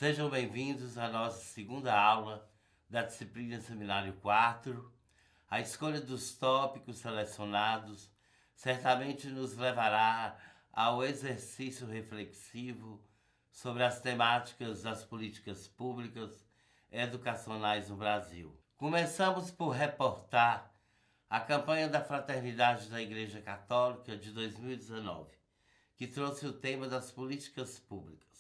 Sejam bem-vindos à nossa segunda aula da disciplina Seminário 4. A escolha dos tópicos selecionados certamente nos levará ao exercício reflexivo sobre as temáticas das políticas públicas educacionais no Brasil. Começamos por reportar a campanha da Fraternidade da Igreja Católica de 2019, que trouxe o tema das políticas públicas.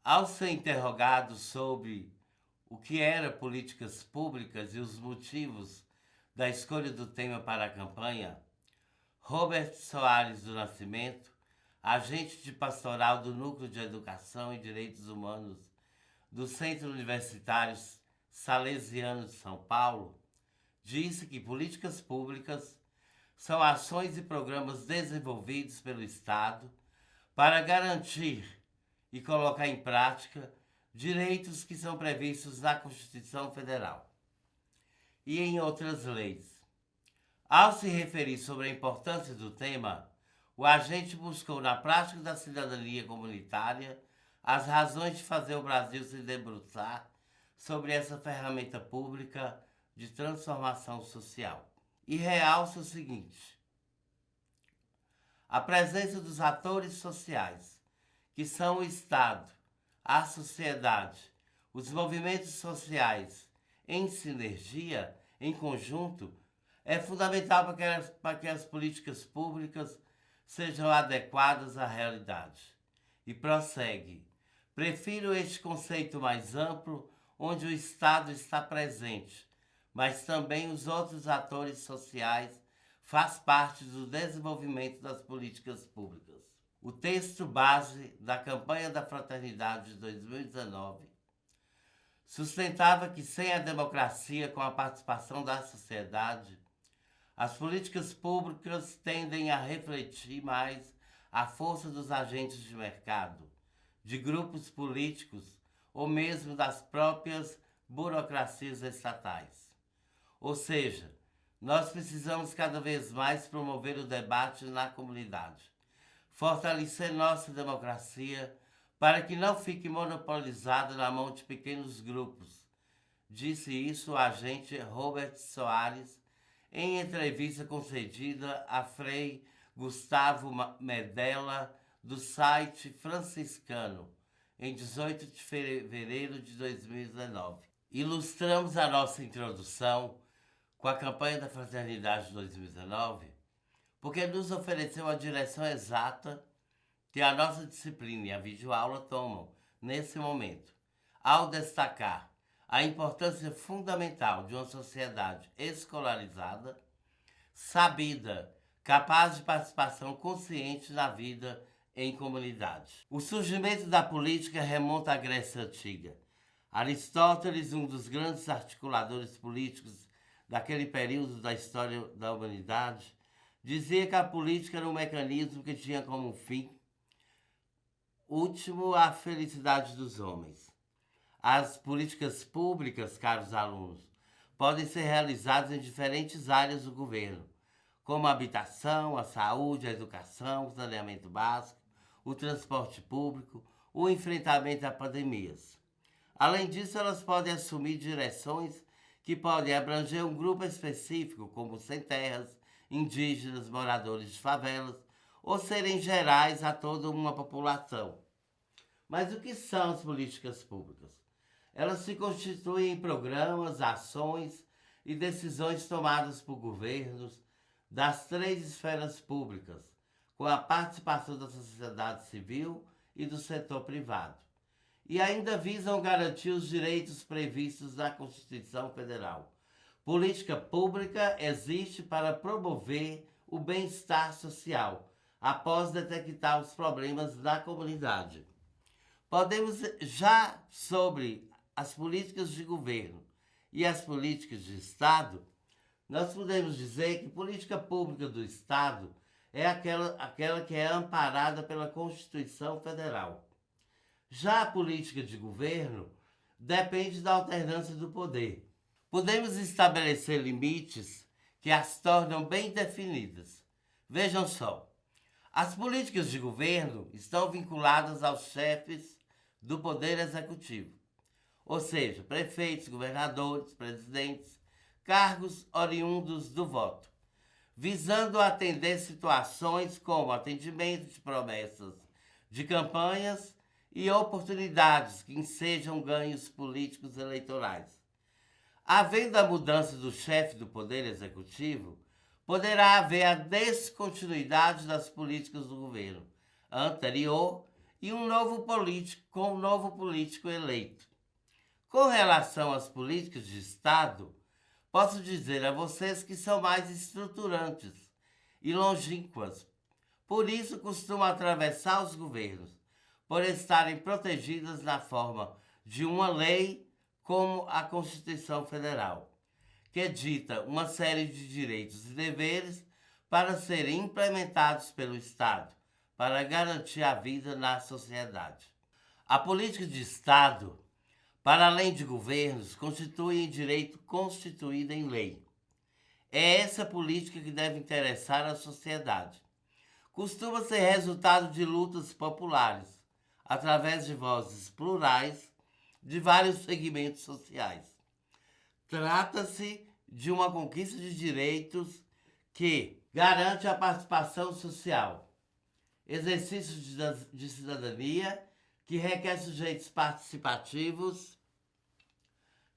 Ao ser interrogado sobre o que eram políticas públicas e os motivos da escolha do tema para a campanha, Robert Soares do Nascimento, agente de pastoral do Núcleo de Educação e Direitos Humanos do Centro Universitário Salesiano de São Paulo, disse que políticas públicas são ações e programas desenvolvidos pelo Estado para garantir e colocar em prática direitos que são previstos na Constituição Federal e em outras leis. Ao se referir sobre a importância do tema, o agente buscou na prática da cidadania comunitária as razões de fazer o Brasil se debruçar sobre essa ferramenta pública de transformação social. E realça o seguinte: a presença dos atores sociais, que são o Estado, a sociedade, os movimentos sociais, em sinergia, em conjunto, é fundamental para que as políticas públicas sejam adequadas à realidade. E prossegue: prefiro este conceito mais amplo, onde o Estado está presente, mas também os outros atores sociais faz parte do desenvolvimento das políticas públicas. O texto base da campanha da Fraternidade de 2019 sustentava que sem a democracia com a participação da sociedade, as políticas públicas tendem a refletir mais a força dos agentes de mercado, de grupos políticos ou mesmo das próprias burocracias estatais. Ou seja, nós precisamos cada vez mais promover o debate na comunidade, fortalecer nossa democracia para que não fique monopolizada na mão de pequenos grupos. Disse isso o agente Robert Soares em entrevista concedida a Frei Gustavo Medella, do site franciscano, em 18 de fevereiro de 2019. Ilustramos a nossa introdução com a campanha da Fraternidade de 2019, porque nos ofereceu a direção exata que a nossa disciplina e a videoaula tomam nesse momento, ao destacar a importância fundamental de uma sociedade escolarizada, sabida, capaz de participação consciente na vida em comunidade. O surgimento da política remonta à Grécia Antiga. Aristóteles, um dos grandes articuladores políticos daquele período da história da humanidade, dizia que a política era um mecanismo que tinha como fim último a felicidade dos homens. As políticas públicas, caros alunos, podem ser realizadas em diferentes áreas do governo, como a habitação, a saúde, a educação, o saneamento básico, o transporte público, o enfrentamento a pandemias. Além disso, elas podem assumir direções que podem abranger um grupo específico, como sem terras, indígenas, moradores de favelas, ou serem gerais a toda uma população. Mas o que são as políticas públicas? Elas se constituem em programas, ações e decisões tomadas por governos das três esferas públicas, com a participação da sociedade civil e do setor privado. E ainda visam garantir os direitos previstos na Constituição Federal. Política pública existe para promover o bem-estar social, após detectar os problemas da comunidade. Podemos, já sobre as políticas de governo e as políticas de Estado, nós podemos dizer que política pública do Estado é aquela que é amparada pela Constituição Federal. Já a política de governo depende da alternância do poder. Podemos estabelecer limites que as tornam bem definidas. Vejam só, as políticas de governo estão vinculadas aos chefes do Poder Executivo. ou seja, prefeitos, governadores, presidentes, cargos oriundos do voto, visando atender situações como atendimento de promessas de campanhas e oportunidades que ensejam ganhos políticos eleitorais. Havendo a mudança do chefe do Poder Executivo, poderá haver a descontinuidade das políticas do governo anterior e um novo político com um novo político eleito. Com relação às políticas de Estado, posso dizer a vocês que são mais estruturantes e longínquas. Por isso costumam atravessar os governos, por estarem protegidas na forma de uma lei como a Constituição Federal, que dita uma série de direitos e deveres para serem implementados pelo Estado, para garantir a vida na sociedade. A política de Estado, para além de governos, constitui direito constituído em lei. É essa política que deve interessar a sociedade. Costuma ser resultado de lutas populares, através de vozes plurais de vários segmentos sociais. Trata-se de uma conquista de direitos que garante a participação social, exercício de cidadania que requer sujeitos participativos,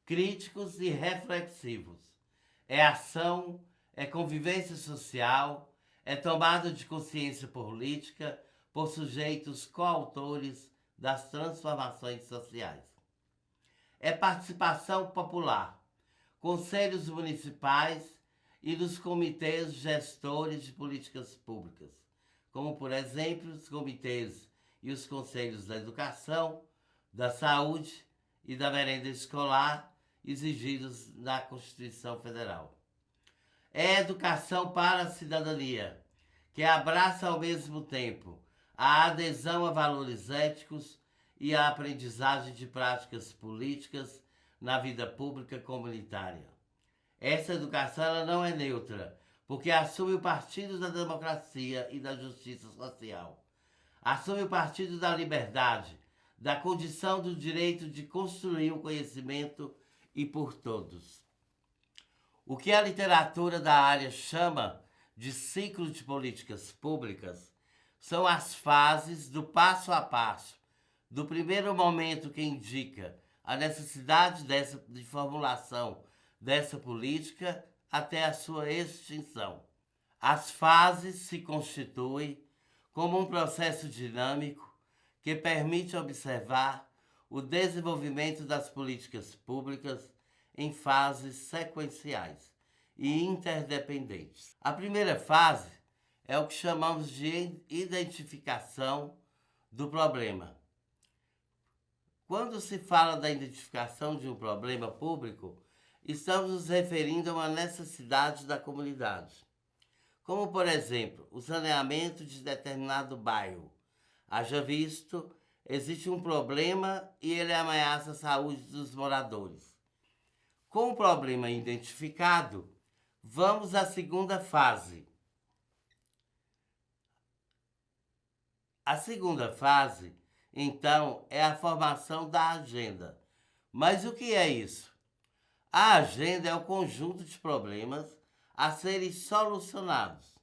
críticos e reflexivos. É ação, é convivência social, é tomada de consciência política por sujeitos coautores das transformações sociais. É participação popular, conselhos municipais e dos comitês gestores de políticas públicas, como, por exemplo, os comitês e os conselhos da educação, da saúde e da merenda escolar exigidos na Constituição Federal. É educação para a cidadania, que abraça ao mesmo tempo a adesão a valores éticos e a aprendizagem de práticas políticas na vida pública comunitária. Essa educação ela não é neutra, porque assume o partido da democracia e da justiça social. Assume o partido da liberdade, da condição do direito de construir o conhecimento e por todos. O que a literatura da área chama de ciclo de políticas públicas são as fases do passo a passo, do primeiro momento que indica a necessidade de formulação dessa política até a sua extinção. As fases se constituem como um processo dinâmico que permite observar o desenvolvimento das políticas públicas em fases sequenciais e interdependentes. A primeira fase é o que chamamos de identificação do problema. Quando se fala da identificação de um problema público, estamos nos referindo a uma necessidade da comunidade, como, por exemplo, o saneamento de determinado bairro. Haja visto, existe um problema e ele ameaça a saúde dos moradores. Com o problema identificado, vamos à segunda fase. A segunda fase, então, é a formação da agenda. Mas o que é isso? A agenda é o conjunto de problemas a serem solucionados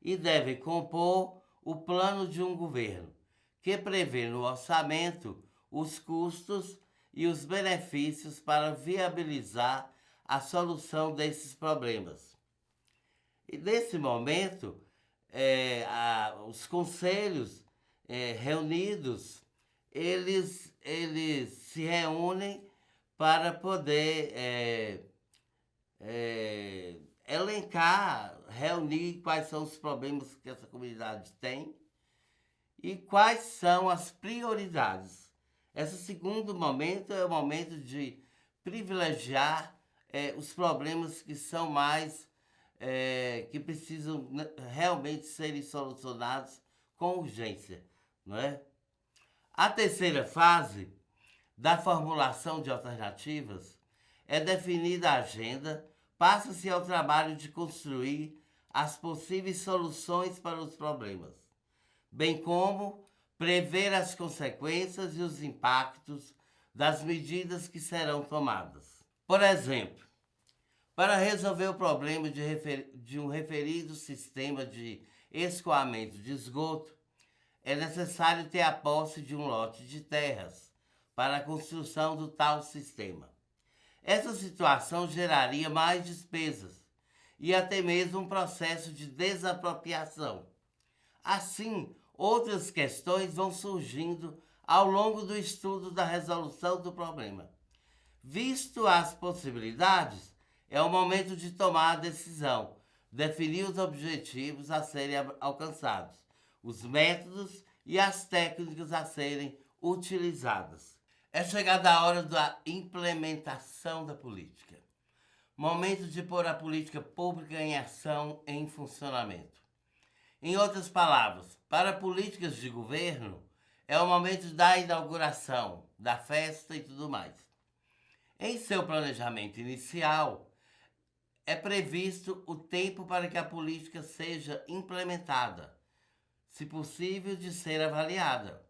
e deve compor o plano de um governo, que prevê no orçamento os custos e os benefícios para viabilizar a solução desses problemas. E nesse momento, os conselhos reunidos, eles se reúnem para poder elencar, reunir quais são os problemas que essa comunidade tem e quais são as prioridades. Esse segundo momento é o momento de privilegiar os problemas que são mais, que precisam realmente serem solucionados com urgência, não é? A terceira fase da formulação de alternativas é definida a agenda, passa-se ao trabalho de construir as possíveis soluções para os problemas, bem como prever as consequências e os impactos das medidas que serão tomadas. Por exemplo, para resolver o problema de um referido sistema de escoamento de esgoto, é necessário ter a posse de um lote de terras para a construção do tal sistema. Essa situação geraria mais despesas e até mesmo um processo de desapropriação. Assim, outras questões vão surgindo ao longo do estudo da resolução do problema. Visto as possibilidades, é o momento de tomar a decisão, definir os objetivos a serem alcançados, os métodos e as técnicas a serem utilizadas. É chegada a hora da implementação da política. Momento de pôr a política pública em ação, em funcionamento. Em outras palavras, para políticas de governo, é o momento da inauguração, da festa e tudo mais. Em seu planejamento inicial, é previsto o tempo para que a política seja implementada, se possível de ser avaliada.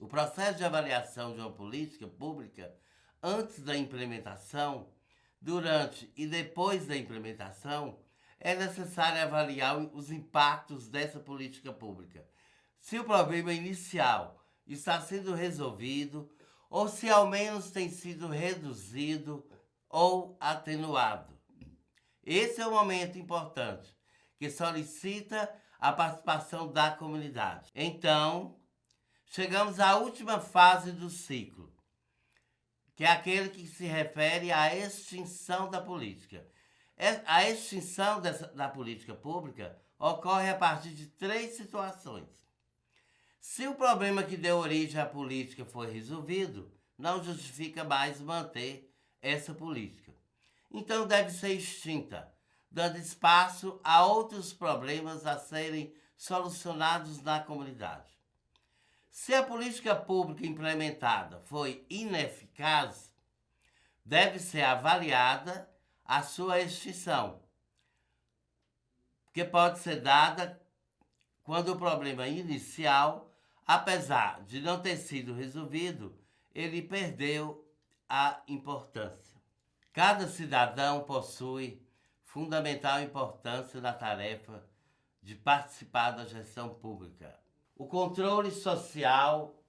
O processo de avaliação de uma política pública antes da implementação, durante e depois da implementação, é necessário avaliar os impactos dessa política pública. Se o problema inicial está sendo resolvido ou se ao menos tem sido reduzido ou atenuado. Esse é um momento importante que solicita a participação da comunidade. Então, chegamos à última fase do ciclo, que é aquele que se refere à extinção da política. A extinção da política pública ocorre a partir de 3 situações. Se o problema que deu origem à política foi resolvido, não justifica mais manter essa política. Então deve ser extinta, dando espaço a outros problemas a serem solucionados na comunidade. Se a política pública implementada foi ineficaz, deve ser avaliada a sua extinção, que pode ser dada quando o problema inicial, apesar de não ter sido resolvido, ele perdeu a importância. Cada cidadão possui fundamental importância na tarefa de participar da gestão pública. O controle social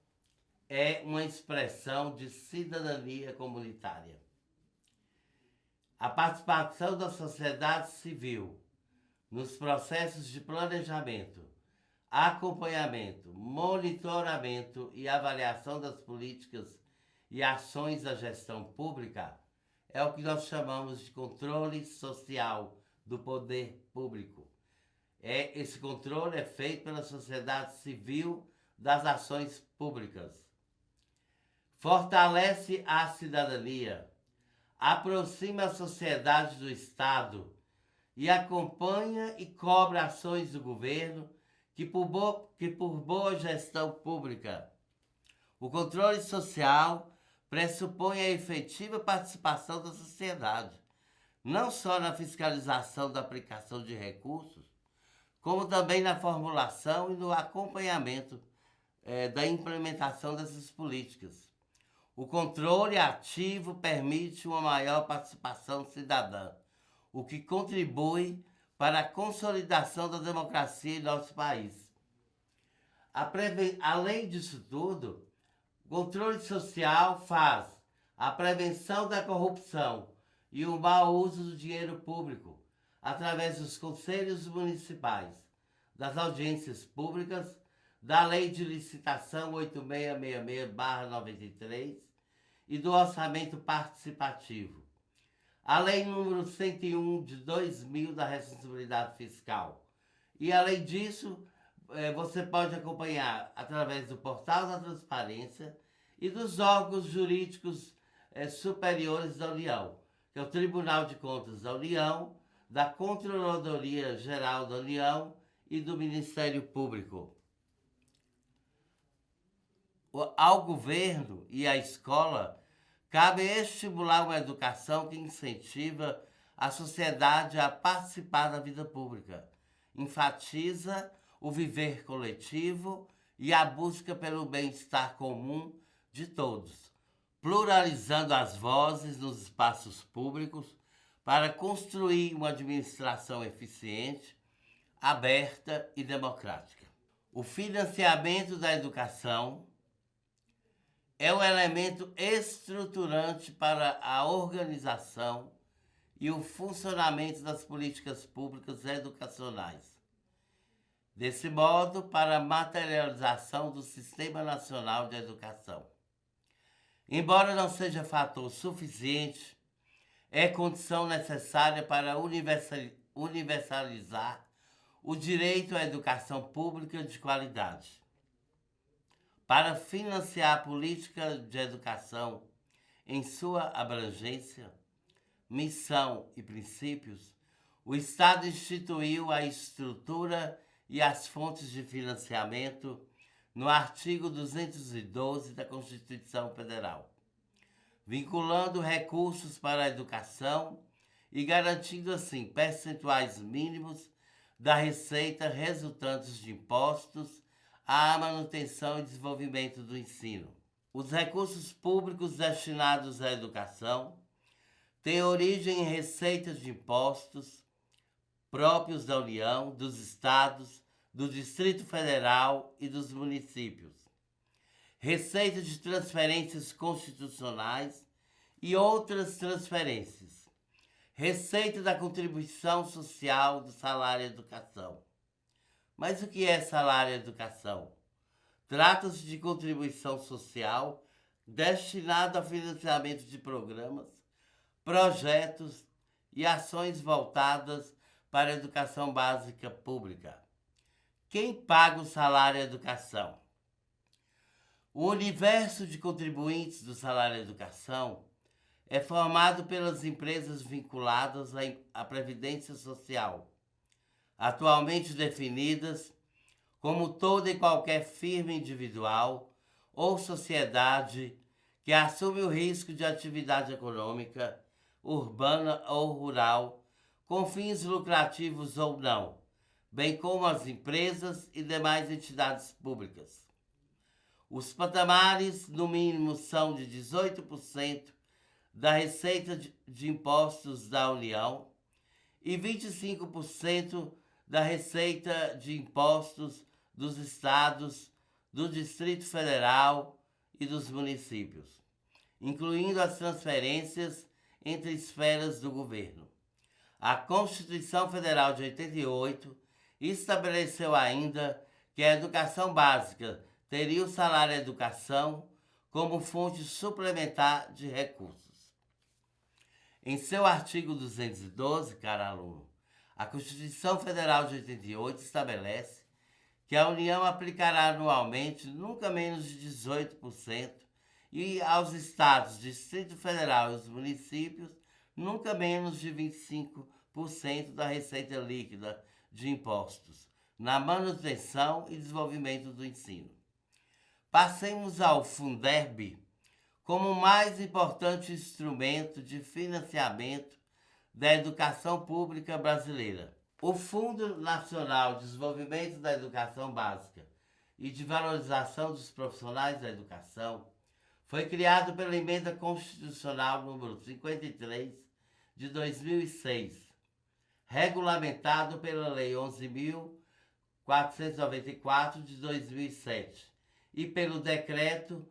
é uma expressão de cidadania comunitária. A participação da sociedade civil nos processos de planejamento, acompanhamento, monitoramento e avaliação das políticas e ações da gestão pública é o que nós chamamos de controle social do poder público. Esse controle é feito pela sociedade civil das ações públicas. Fortalece a cidadania, aproxima a sociedade do Estado e acompanha e cobra ações do governo que por boa gestão pública. O controle social pressupõe a efetiva participação da sociedade, não só na fiscalização da aplicação de recursos, como também na formulação e no acompanhamento da implementação dessas políticas. O controle ativo permite uma maior participação cidadã, o que contribui para a consolidação da democracia em nosso país. Além disso tudo, o controle social faz a prevenção da corrupção e o mau uso do dinheiro público, através dos conselhos municipais, das audiências públicas, da Lei de Licitação 8666/93 e do Orçamento Participativo. A Lei número 101 de 2000 da Responsabilidade Fiscal. E além disso, você pode acompanhar através do Portal da Transparência e dos órgãos jurídicos superiores da União, que é o Tribunal de Contas da União, da Controladoria Geral da União e do Ministério Público. Ao governo e à escola, cabe estimular uma educação que incentiva a sociedade a participar da vida pública, enfatiza o viver coletivo e a busca pelo bem-estar comum de todos, pluralizando as vozes nos espaços públicos para construir uma administração eficiente, aberta e democrática. O financiamento da educação é um elemento estruturante para a organização e o funcionamento das políticas públicas educacionais. Desse modo, para a materialização do Sistema Nacional de Educação. Embora não seja fator suficiente, é condição necessária para universalizar o direito à educação pública de qualidade. Para financiar a política de educação em sua abrangência, missão e princípios, o Estado instituiu a estrutura e as fontes de financiamento no artigo 212 da Constituição Federal, vinculando recursos para a educação e garantindo assim percentuais mínimos da receita resultantes de impostos à manutenção e desenvolvimento do ensino. Os recursos públicos destinados à educação têm origem em receitas de impostos próprios da União, dos estados, do Distrito Federal e dos municípios, receita de transferências constitucionais e outras transferências, receita da contribuição social do salário educação. Mas o que é salário educação? Trata-se de contribuição social destinada ao financiamento de programas, projetos e ações voltadas para a educação básica pública. Quem paga o salário educação? O universo de contribuintes do salário educação é formado pelas empresas vinculadas à Previdência Social, atualmente definidas como toda e qualquer firma individual ou sociedade que assume o risco de atividade econômica, urbana ou rural, com fins lucrativos ou não, bem como as empresas e demais entidades públicas. Os patamares, no mínimo, são de 18% da receita de impostos da União e 25% da receita de impostos dos estados, do Distrito Federal e dos municípios, incluindo as transferências entre esferas do governo. A Constituição Federal de 88 estabeleceu ainda que a educação básica teria o salário educação como fonte suplementar de recursos. Em seu artigo 212, caro aluno, a Constituição Federal de 88 estabelece que a União aplicará anualmente nunca menos de 18% e aos estados, Distrito Federal e os municípios nunca menos de 25% da receita líquida de impostos na manutenção e desenvolvimento do ensino. Passemos ao Fundeb como o mais importante instrumento de financiamento da educação pública brasileira. O Fundo Nacional de Desenvolvimento da Educação Básica e de Valorização dos Profissionais da Educação foi criado pela Emenda Constitucional número 53 de 2006, regulamentado pela Lei 11.494 de 2007 e pelo Decreto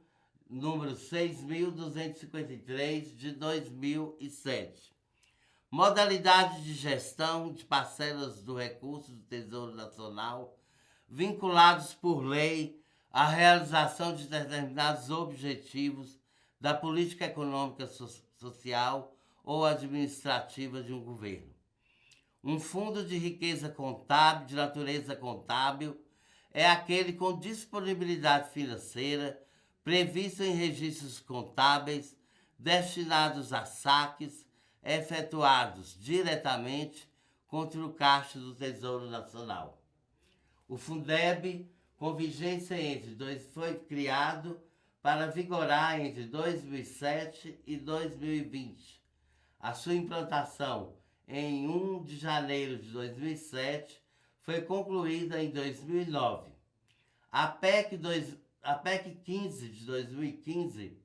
número 6.253 de 2007. Modalidade de gestão de parcelas do recurso do Tesouro Nacional vinculados por lei à realização de determinados objetivos da política econômica, social ou administrativa de um governo. Um fundo de riqueza contábil, de natureza contábil, é aquele com disponibilidade financeira previsto em registros contábeis destinados a saques efetuados diretamente contra o caixa do Tesouro Nacional. O Fundeb, com vigência foi criado para vigorar entre 2007 e 2020. A sua implantação em 1 de janeiro de 2007 foi concluída em 2009. A PEC 15 de 2015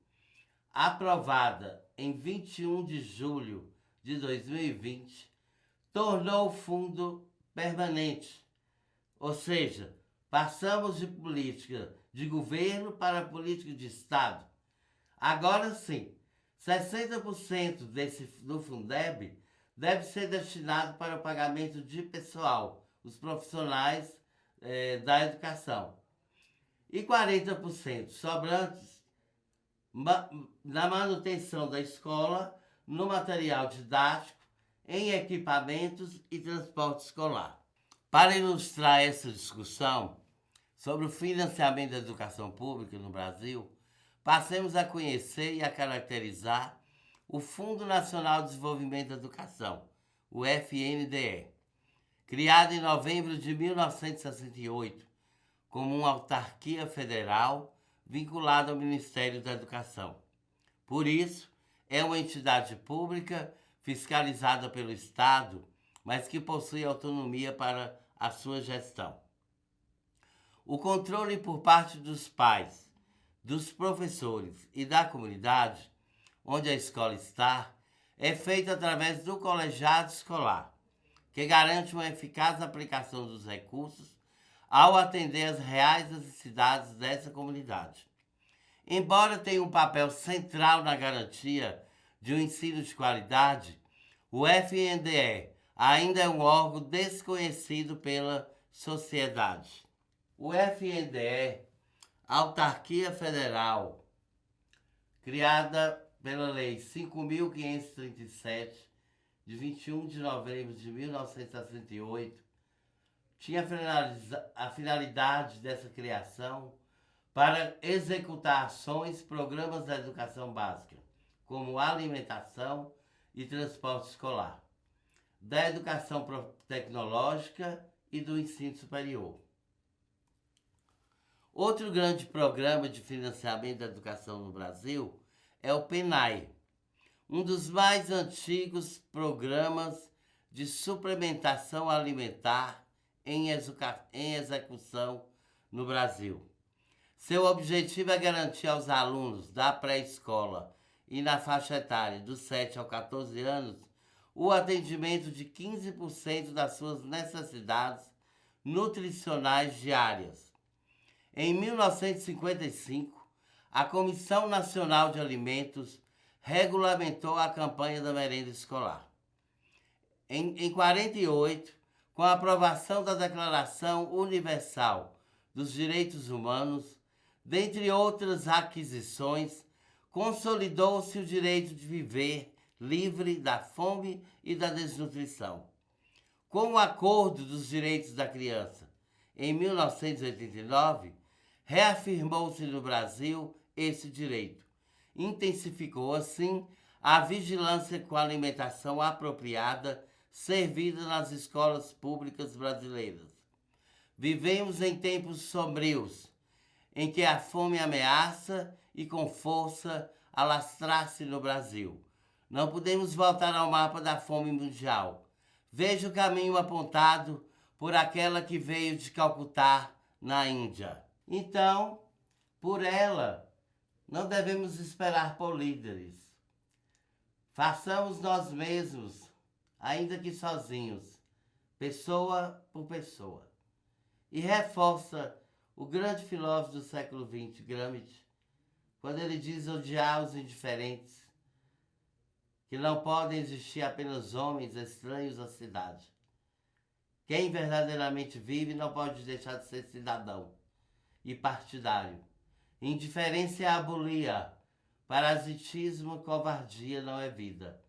aprovada em 21 de julho de 2020, tornou o fundo permanente, ou seja, passamos de política de governo para política de Estado. Agora sim, 60% do Fundeb deve ser destinado para o pagamento de pessoal, os profissionais da educação. E 40% sobrantes na manutenção da escola, no material didático, em equipamentos e transporte escolar. Para ilustrar essa discussão sobre o financiamento da educação pública no Brasil, passemos a conhecer e a caracterizar o Fundo Nacional de Desenvolvimento da Educação, o FNDE, criado em novembro de 1968 como uma autarquia federal vinculada ao Ministério da Educação. Por isso, é uma entidade pública fiscalizada pelo Estado, mas que possui autonomia para a sua gestão. O controle por parte dos pais, dos professores e da comunidade, onde a escola está, é feito através do colegiado escolar, que garante uma eficaz aplicação dos recursos ao atender as reais necessidades dessa comunidade. Embora tenha um papel central na garantia de um ensino de qualidade, o FNDE ainda é um órgão desconhecido pela sociedade. O FNDE, autarquia federal, criada pela Lei 5.537, de 21 de novembro de 1968, tinha a finalidade dessa criação para executar ações, programas da educação básica, como alimentação e transporte escolar, da educação tecnológica e do ensino superior. Outro grande programa de financiamento da educação no Brasil é o PENAE, um dos mais antigos programas de suplementação alimentar em execução no Brasil. Seu objetivo é garantir aos alunos da pré-escola e na faixa etária dos 7 aos 14 anos o atendimento de 15% das suas necessidades nutricionais diárias. Em 1955, a Comissão Nacional de Alimentos regulamentou a campanha da merenda escolar. Em 1948, com a aprovação da Declaração Universal dos Direitos Humanos, dentre outras aquisições, consolidou-se o direito de viver livre da fome e da desnutrição. Com o Acordo dos Direitos da Criança, em 1989, reafirmou-se no Brasil esse direito. Intensificou, assim, a vigilância com a alimentação apropriada servida nas escolas públicas brasileiras. Vivemos em tempos sombrios, em que a fome ameaça e com força alastrar-se no Brasil. Não podemos voltar ao mapa da fome mundial. Veja o caminho apontado por aquela que veio de Calcutá, na Índia. Então, por ela, não devemos esperar por líderes. Façamos nós mesmos, ainda que sozinhos, pessoa por pessoa. E reforça o grande filósofo do século XX, Gramsci, quando ele diz odiar os indiferentes, que não podem existir apenas homens estranhos à cidade. Quem verdadeiramente vive não pode deixar de ser cidadão e partidário. Indiferença é abolia, parasitismo, covardia não é vida.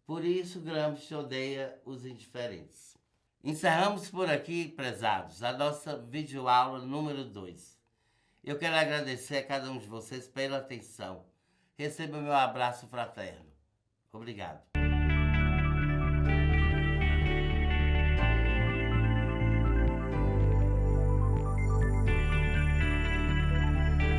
Por isso Gramsci odeia os indiferentes. Encerramos por aqui, prezados, a nossa videoaula número 2. Eu quero agradecer a cada um de vocês pela atenção. Receba meu abraço fraterno. Obrigado.